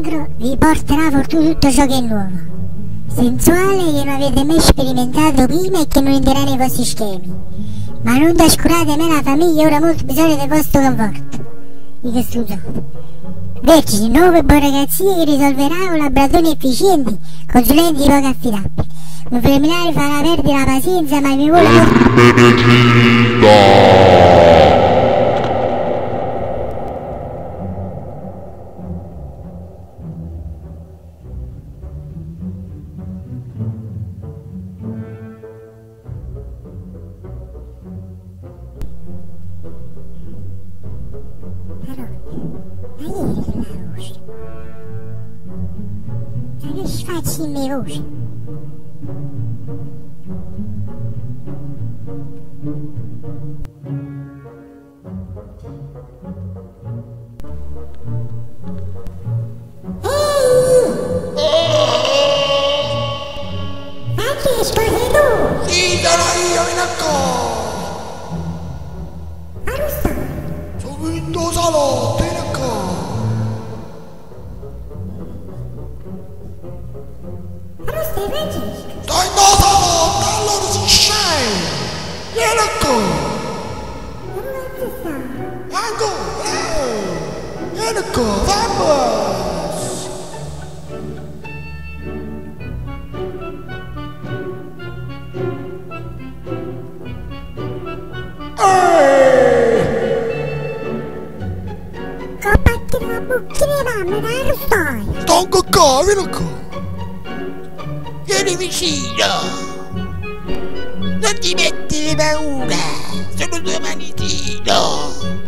cancro vi porterà fortuna tutto ciò che è nuovo, sensuale, che non avete mai sperimentato prima e che non entrerà nei vostri schemi. Ma non trascurate me la famiglia, ora molto bisogno del vostro conforto. Dico studiate. Vergini, nuove buone ragazzine che risolverà collaboratori efficienti, consulenti poco affidabili. Un preliminare farà perdere la pazienza, ma mi vuole facci in mia voce. Fatti risposi tu! Sì, sono io, vieni qua! Arrosto! Sono in tuo salotto, vieni qua! Arrosto, Francesco! Stai in tuo salotto, allora si scende! Vieni qua! Ancora! Vieni qua, vamos! Compatti la bucchina, mamma, da arrostare! Sto qua, vieni qua! Vieni vicino! Non ti mettere paura! Sono tuo maritino!